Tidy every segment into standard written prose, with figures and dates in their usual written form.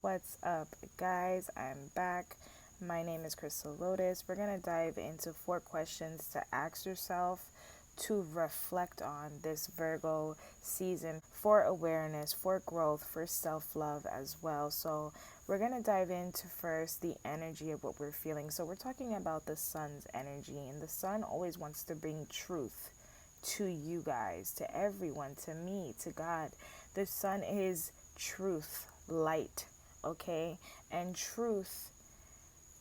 What's up, guys? I'm back. My name is Crystal Lotus. We're going to dive into 4 questions to ask yourself to reflect on this Virgo season for awareness, for growth, for self love as well. So, we're going to dive into first the energy of what we're feeling. So, we're talking about the sun's energy, and the sun always wants to bring truth to you guys, to everyone, to me, to God. The sun is truth, light, okay? And truth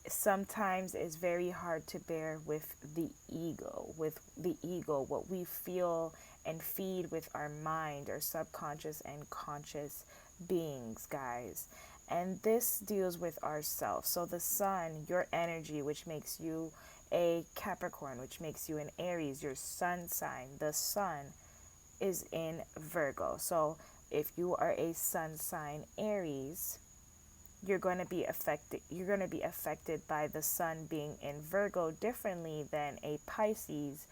sometimes is very hard to bear with the ego, what we feel and feed with our mind, our subconscious and conscious beings, guys. And this deals with ourselves. So the sun, your energy, which makes you a Capricorn, which makes you an Aries, your sun sign, the sun is in Virgo. So if you are a sun sign Aries, you're going to be affected by the sun being in Virgo differently than a Pisces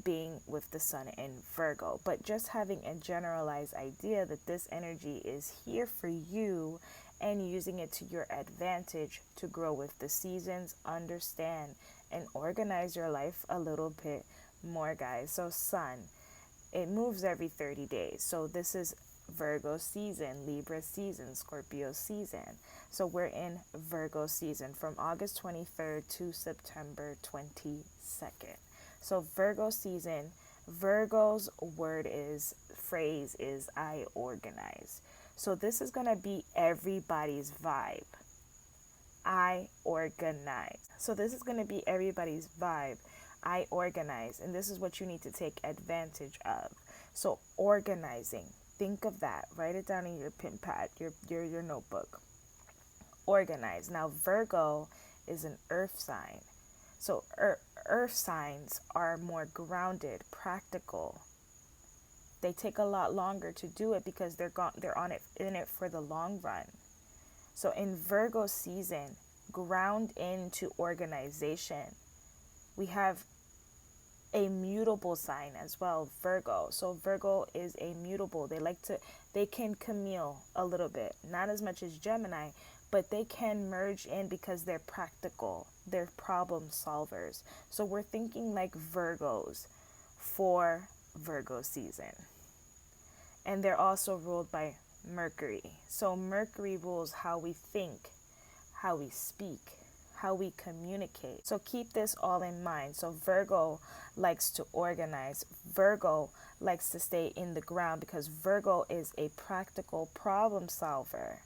being with the sun in Virgo. But just having a generalized idea that this energy is here for you and using it to your advantage to grow with the seasons, understand and organize your life a little bit more, guys. So sun, it moves every 30 days. So this is Virgo season, Libra season, Scorpio season. So we're in Virgo season from August 23rd to September 22nd. So Virgo season, Virgo's phrase is I organize. So this is going to be everybody's vibe. I organize. So this is going to be everybody's vibe. I organize, and this is what you need to take advantage of. So organizing, think of that. Write it down in your pen pad, your notebook. Organize. Now Virgo is an earth sign. So earth signs are more grounded, practical. They take a lot longer to do it because they're in it for the long run. So in Virgo season, ground into organization. We have a mutable sign as well, Virgo. So Virgo is a mutable. They can chameleon a little bit, not as much as Gemini, but they can merge in because they're practical. They're problem solvers. So we're thinking like Virgos for Virgo season. And they're also ruled by Mercury. So Mercury rules how we think, how we speak, how we communicate. So keep this all in mind. So Virgo likes to organize. Virgo likes to stay in the ground because Virgo is a practical problem solver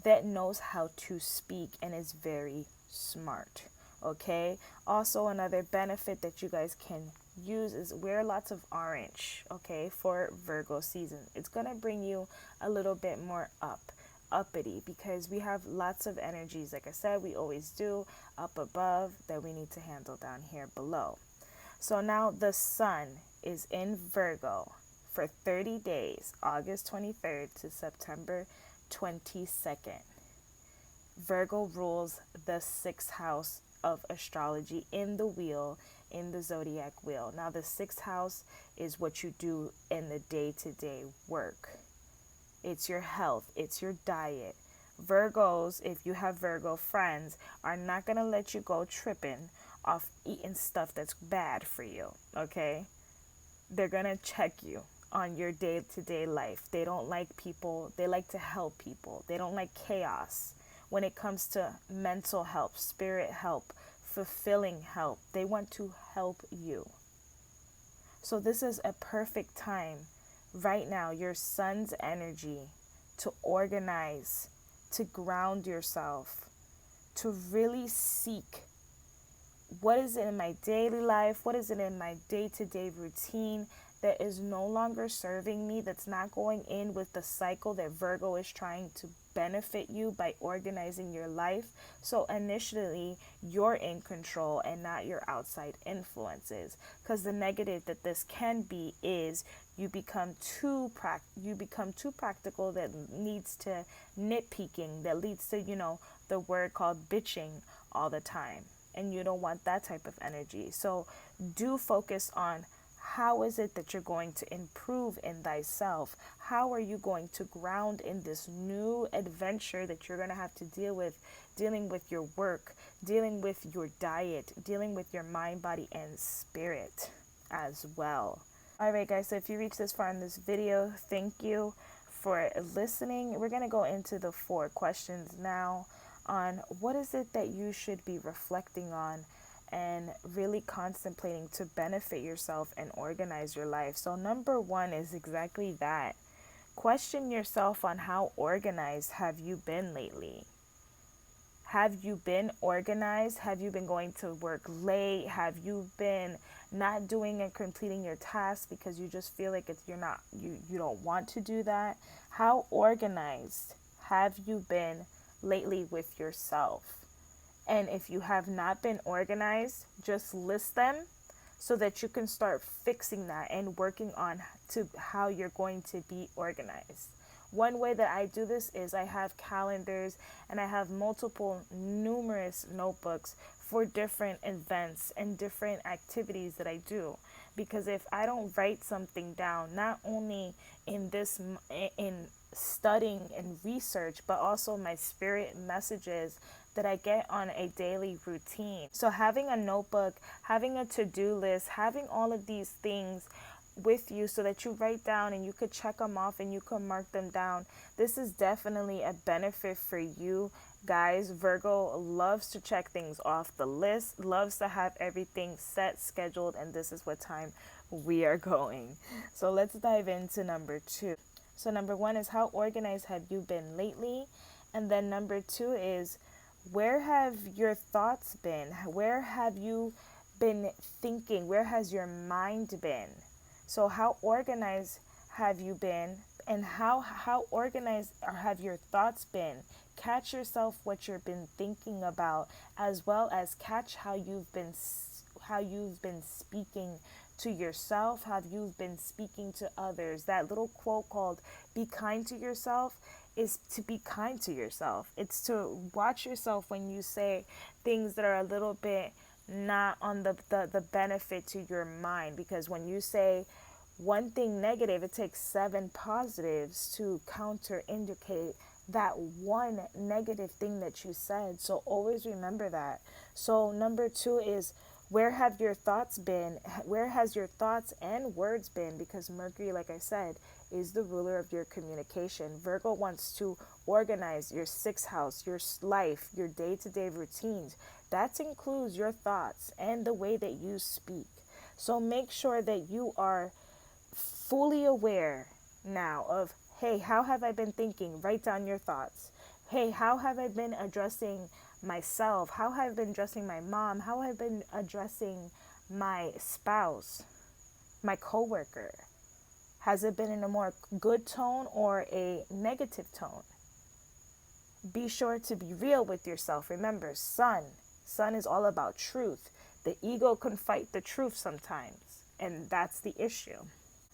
that knows how to speak and is very smart. Okay? Also, another benefit that you guys can use is wear lots of orange, okay, for Virgo season. It's going to bring you a little bit more uppity because we have lots of energies, like I said, we always do, up above that we need to handle down here below. So now the sun is in Virgo for 30 days, August 23rd to September 22nd. Virgo rules the 6th house of astrology in the wheel, in the zodiac wheel. Now the 6th house is what you do in the day-to-day work. It's your health, it's your diet. Virgos, if you have Virgo friends, are not going to let you go tripping off eating stuff that's bad for you, okay? They're going to check you on your day-to-day life. They don't like people. They like to help people. They don't like chaos. When it comes to mental help, spirit help, fulfilling help, they want to help you. So this is a perfect time right now, your sun's energy, to organize, to ground yourself, to really seek what is it in my daily life, what is it in my day-to-day routine that is no longer serving me, that's not going in with the cycle that Virgo is trying to benefit you by organizing your life. So initially, you're in control and not your outside influences. Because the negative that this can be is you become too practical, that leads to nitpicking, that leads to, the word called bitching all the time. And you don't want that type of energy. So do focus on How is it that you're going to improve in thyself? How are you going to ground in this new adventure that you're going to have to deal with, dealing with your work, dealing with your diet, dealing with your mind, body, and spirit as well? All right, guys, so if you reached this far in this video, thank you for listening. We're going to go into the 4 questions now on what is it that you should be reflecting on and really contemplating to benefit yourself and organize your life. So number 1 is exactly that. Question yourself on how organized have you been lately? Have you been organized? Have you been going to work late? Have you been not doing and completing your tasks because you just feel like you don't want to do that? How organized have you been lately with yourself? And if you have not been organized, just list them so that you can start fixing that and working on to how you're going to be organized. One way that I do this is I have calendars and I have numerous notebooks for different events and different activities that I do. Because if I don't write something down, not only in studying and research, but also my spirit messages that I get on a daily routine. So having a notebook, having a to-do list, having all of these things with you so that you write down and you could check them off and you can mark them down. This is definitely a benefit for you guys. Virgo loves to check things off the list, loves to have everything set, scheduled, and this is what time we are going. So let's dive into number 2. So number 1 is how organized have you been lately? And then number 2 is where have your thoughts been? Where have you been thinking? Where has your mind been? So how organized have you been, and how organized have your thoughts been? Catch yourself what you've been thinking about, as well as catch how you've been speaking to yourself, how you've been speaking to others. That little quote called "be kind to yourself" is to be kind to yourself. It's to watch yourself when you say things that are a little bit not on the benefit to your mind, because when you say one thing negative, it takes 7 positives to counter indicate that one negative thing that you said. So always remember that. So number 2 is where have your thoughts been? Where has your thoughts and words been? Because Mercury, like I said, is the ruler of your communication. Virgo wants to organize your 6th house, your life, your day-to-day routines. That includes your thoughts and the way that you speak. So make sure that you are fully aware now of, hey, how have I been thinking? Write down your thoughts. Hey, how have I been addressing myself? How have I been addressing my mom? How have I been addressing my spouse, my coworker? Has it been in a more good tone or a negative tone? Be sure to be real with yourself. Remember, sun is all about truth. The ego can fight the truth sometimes, and that's the issue.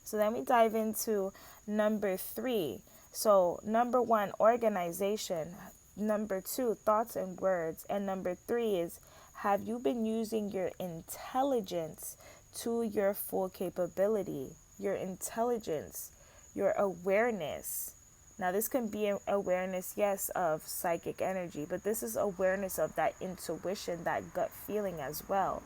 So then we dive into number 3. So number 1, organization. Number 2, thoughts and words. And number 3 is, have you been using your intelligence to your full capability? Your intelligence, your awareness. Now this can be an awareness, yes, of psychic energy, but this is awareness of that intuition, that gut feeling as well.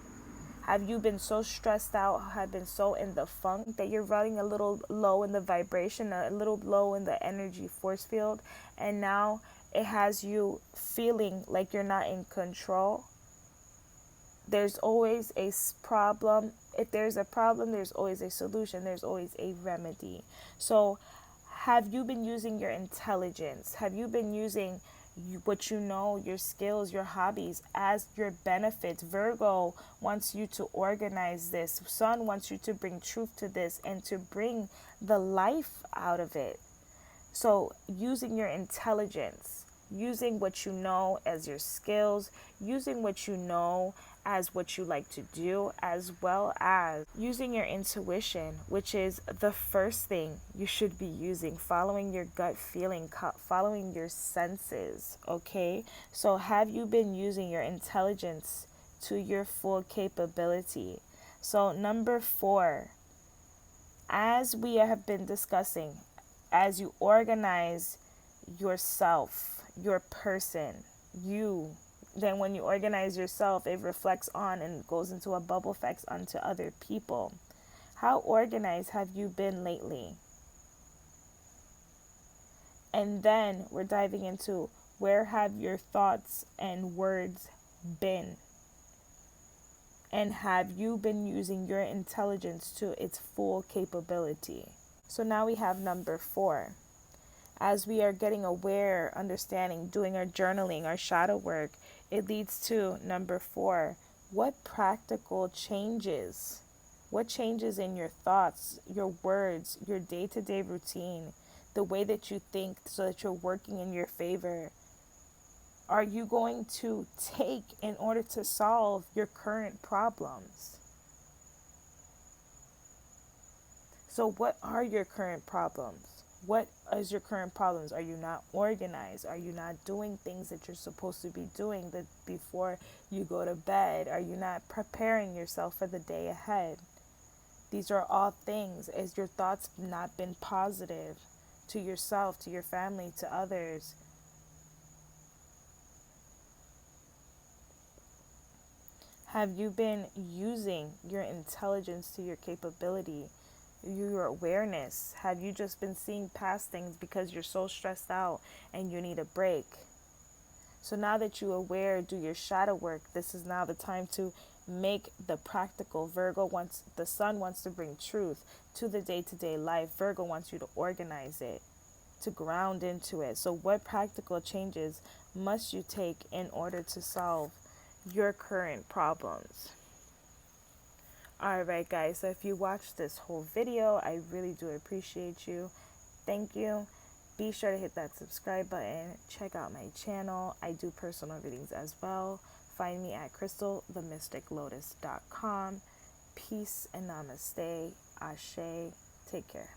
Have you been so stressed out, have been so in the funk that you're running a little low in the vibration, a little low in the energy force field, and now it has you feeling like you're not in control? There's always a problem. If there's a problem, there's always a solution. There's always a remedy. So have you been using your intelligence? Have you been using what you know, your skills, your hobbies as your benefits? Virgo wants you to organize this. Sun wants you to bring truth to this and to bring the life out of it. So using your intelligence, using what you know as your skills, using what you know as what you like to do, as well as using your intuition, which is the first thing you should be using, following your gut feeling, following your senses, okay? So have you been using your intelligence to your full capability? So number 4, As we have been discussing, as you organize yourself, your person, you, then when you organize yourself, it reflects on and goes into a bubble effect onto other people. How organized have you been lately? And then we're diving into, where have your thoughts and words been? And have you been using your intelligence to its full capability? So now we have number 4. As we are getting aware, understanding, doing our journaling, our shadow work, it leads to number 4. What practical changes? What changes in your thoughts, your words, your day-to-day routine, the way that you think so that you're working in your favor, are you going to take in order to solve your current problems? So what are your current problems? What is your current problems? Are you not organized? Are you not doing things that you're supposed to be doing that before you go to bed? Are you not preparing yourself for the day ahead? These are all things. Has your thoughts not been positive to yourself, to your family, to others? Have you been using your intelligence to your capability, your awareness? Have you just been seeing past things because you're so stressed out and you need a break? So now that you're aware, do your shadow work. This is now the time to make the practical. The sun wants to bring truth to the day-to-day life. Virgo wants you to organize it, to ground into it. So what practical changes must you take in order to solve your current problems? Alright guys, so if you watched this whole video, I really do appreciate you. Thank you. Be sure to hit that subscribe button. Check out my channel. I do personal readings as well. Find me at crystalthemysticlotus.com. Peace and namaste. Ashe. Take care.